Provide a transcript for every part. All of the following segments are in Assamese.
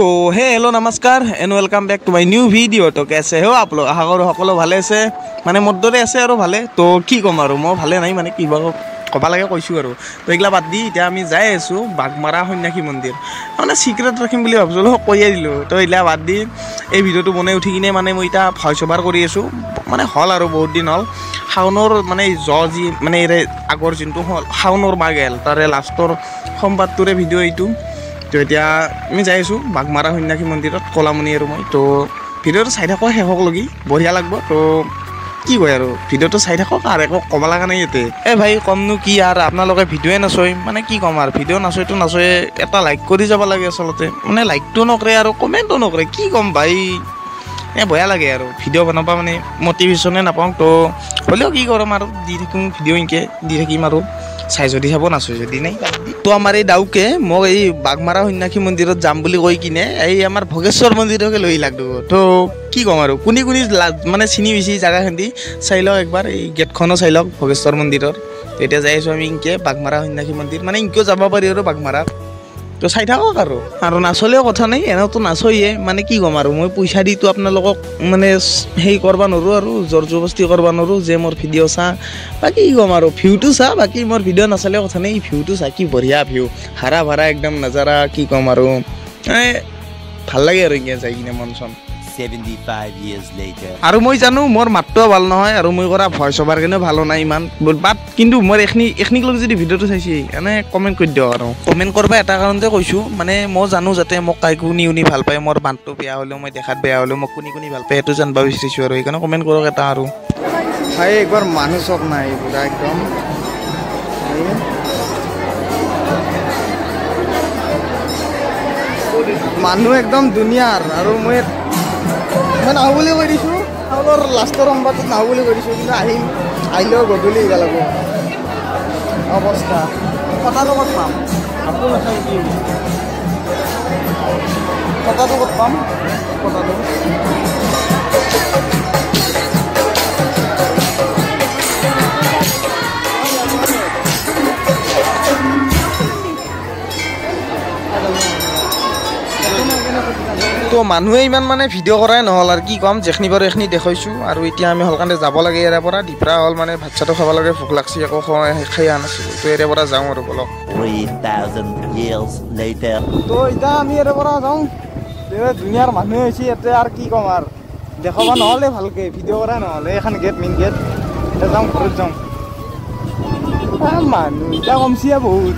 तो हेलो नमस्कार and welcome back to my new video. तो कैसे हो आप लोग? आशा करो সকলো ভালে আছে, মানে মোৰ দৰে আছে আৰু ভালে। তো কি ক'ম আৰু মই ভালে নাই, মানে কিবা ক'ব লাগে কৈছোঁ আৰু। তো এইগিলা বাদ দি এতিয়া আমি যাই আছোঁ বাঘমাৰা সন্যাসী মন্দিৰ। মানে চিক্ৰেট ৰাখিম বুলি ভাবিছিলোঁ, কৈয়ে দিলোঁ। তো এইগিলা বাদ দি এই ভিডিঅ'টো বনাই উঠি কিনে মানে মই এতিয়া ভইচ অভাৰ কৰি আছোঁ। মানে হ'ল আৰু বহুত দিন হ'ল। শাওনৰ মানে যি মানে আগৰ যোনটো হ'ল শাওনৰ মাহ গেল, তাৰে লাষ্টৰ সোমবাৰটোৰে ভিডিঅ' এইটো। তো এতিয়া আমি যাই আছোঁ বাঘমাৰা সন্যাসী মন্দিৰত, কলামণি আৰু মই। তো ভিডিঅ'টো চাই থাকক শেষক লগি, বঢ়িয়া লাগব। তো কি কয় আৰু ভিডিঅ'টো চাই থাকক আৰু একো ক'ব লগা নাই ইয়াতে। ভাই কমনো কি আৰু, আপোনালোকে ভিডিঅ'ই নাচায়, মানে কি ক'ম আৰু, ভিডিঅ' নাচায়তো নাচায়, এটা লাইক কৰি যাব লাগে আচলতে। মানে লাইকটো নকৰে আৰু কমেণ্টো নকৰে, কি ক'ম ভাই, বেয়া লাগে আৰু ভিডিঅ' বনাব মানে মটিভেশ্যনে নাপাওঁ। তো হ'লেও কি কৰিম আৰু, দি থাকিম ভিডিঅ' এনেকৈ দি থাকিম আৰু, চাই যদি চাব, নাচায় যদি নাই। তো আমাৰ এই ডাউকে মোক এই বাঘমাৰা সন্যাসী মন্দিৰত যাম বুলি কৈ কিনে এই আমাৰ ভোগেশ্বৰ মন্দিৰকে লৈ লাগব। তো কি ক'ম আৰু, কোনি মানে চিনি পাইছে জেগাখিনি চাই লওক একবাৰ, এই গেটখনো চাই লওক ভোগেশ্বৰ মন্দিৰৰ। তেতিয়া যাই আছোঁ আমি ইনকে বাঘমাৰা সন্যাসী মন্দিৰ, মানে ইনকেও যাব পাৰি আৰু বাঘমাৰাত। তো চাই থাকক আৰু নাচলেও কথা নাই, এনেওতো নাচয়ে, মানে কি ক'ম আৰু, মই পইচা দিতো আপোনালোকক মানে হেৰি কৰিব নোৱাৰোঁ আৰু, জোৰ জবস্তি কৰিব নোৱাৰোঁ যে মোৰ ভিডিঅ' চা, বাকী কি ক'ম আৰু, ভিউটো চা, বাকী মোৰ ভিডিঅ' নাচালেও কথা নাই, ভিউটো চা, কি বঢ়িয়া ভিউ, হাৰা ভাৰা একদম নাজাৰা, কি ক'ম আৰু, ভাল লাগে আৰু এনেকৈ যাই কিনে মন চন। 75 years later আৰু মই জানো মোৰ মাতটোও ভাল নহয় আৰু মই কৰা ভইচ অভাৰ কাৰণেও ভাল নাই ইমান, বাট কিন্তু মোৰ এইখিনিক লৈ যদি ভিডিঅ'টো চাইছে এনে কমেণ্ট কৰি দিয়ক। আৰু কমেণ্ট কৰিব এটা কাৰণতে কৈছোঁ, মানে মই জানো যাতে মোক কোনি ভাল পায়, মোৰ মাতটো বেয়া হ'লেও, মই দেখাত বেয়া হ'লেও মোক কোনি ভাল পায় সেইটো জানিব বিচাৰিছোঁ আৰু, সেইকাৰণে কমেণ্ট কৰক এটা। আৰু ভাই একবাৰ মানুহ চব নাই পুৰা একদম, মানুহ একদম দুনিয়াৰ। আৰু মই নাহোঁ বুলি কৈ দিছোঁ, শাওনৰ লাষ্টৰ সোমবাৰটোত নাহোঁ বুলি কৈ দিছোঁ, কিন্তু আহিলেও গধূলি আহিব লাগিব অৱস্থা। কথাটো ক'ত পাম, আপুনি নাচাই কি কথাটো ক'ত পাম, কথাটো তো মানুহে ইমান মানে ভিডিঅ' কৰাই নহ'ল আৰু, কি ক'ম, যেখিনি বাৰু এইখিনি দেখাইছোঁ। আৰু এতিয়া আমি হলকানে যাব লাগে ইয়াৰে পৰা, দিপৰা হ'ল, মানে ভাত চাতো খাব লাগে, ভোক লাগছি, একো খাই অহা নাছিলোঁ। তো ইয়াৰে পৰা যাওঁ আৰু বলক। 3000 years later তো এতিয়া আমি ইয়াৰে পৰা যাওঁ, দুনিয়াৰ মানুহে হৈছে ইয়াতে, আৰু কি ক'ম আৰু, দেখাব নহ'লে ভালকৈ, ভিডিঅ' কৰাই নহ'লে, এখন গেট মেইন গেট, এতিয়া যাওঁ ঘৰত যাওঁ। মানুহ এতিয়া কমছি বহুত,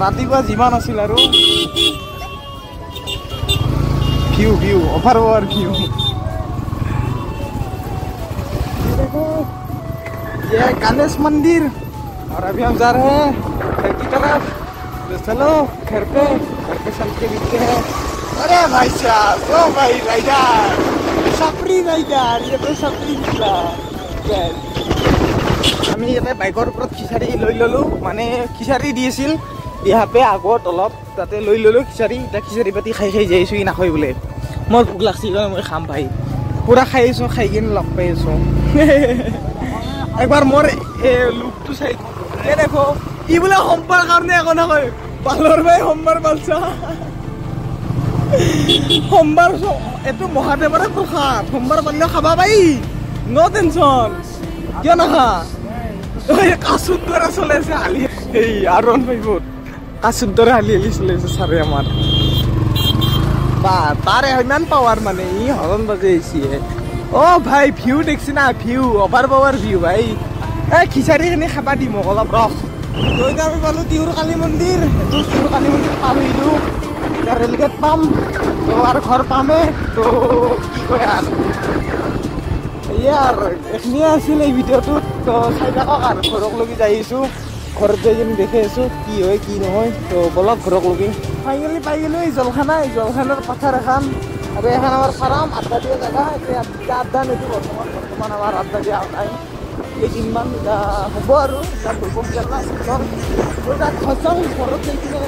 ৰাতিপুৱা যিমান আছিল আৰু व्यू ओवर व्यू। देखो ये गणेश मंदिर, और अभी हम जा रहे हैं घर की तरफ। तो चलो घर पे चल के दिखते हैं। अरे भाई साहब, ओ भाई राइडर, सफरी राइडर, ये तो सफरी निकला। আমি ইয়াতে বাইকৰ ওপৰত খিচাৰি লৈ ল'লোঁ, মানে খিচাৰি দি আছিল দিহাপে আগত অলপ, তাতে লৈ ল'লোঁ খিচাৰি। এতিয়া খিচাৰি পাতি খাই যাই আছোঁ, ই নাখায় বোলে। মোৰ ভোক লাগছি কাৰণে মই খাম ভাই, পূৰা খাই আছোঁ, খাই কিনে লগ পাই আছোঁ। একবাৰ মোৰ লুকটো চাই দেখো, ই বোলে সোমবাৰ কাৰণে একো নকয়, পালৰ ভাই সোমবাৰ পালছা, সোমবাৰ এইটো মহাদেৱৰে প্ৰসাদ, সোমবাৰ পালিলেও খাবা পাই, ন' টেনশ্যন, কিয় নাখা। কাচুৰ দৰে চলে আছে হালি, এই আৰু কাচুৰ দৰে হালি চলে আছে ছাৰে আমাৰ, বা তাৰে ইমান পাৱাৰ, মানে ই হৰণ বাজে আহিছে। অ' ভাই ভিউ দেখছি না, ভিউ অভাৰ পাৱাৰ ভিউ ভাই। খিচাৰিখিনি খাবা দিম মোক অলপ ৰস। তো এতিয়া আমি পালোঁ তিহুৰ কালী মন্দিৰ, এইটো তিহুৰ কালী মন্দিৰ পাৰ হৈলোঁ, এতিয়া ৰেলগেট পাম, তো আৰু ঘৰ পামেই। তো কি কয় আৰু, এয়া আৰু এইখিনিয়ে আছিল এই ভিডিঅ'টোত। তো চাই থাকক আৰু, ঘৰক লগি যাই আহিছোঁ, ঘৰত যাই কিনে দেখি আছোঁ কি হয় কি নহয়। তো বলক ঘৰক লগি ফাইনেলি পাই গ'লোঁ এই জলখানা, এই জলখানাৰ পাথাৰ এখন, আৰু এখন আমাৰ ফাৰ্ম আড্ডা দিয়া জেগা। এতিয়া আড্ডা নিদি বৰ্তমান আমাৰ আড্ডা দিয়া টাইম কেইদিনমান, এতিয়া হ'ব আৰু এতিয়া ঘৰত যাই কিনে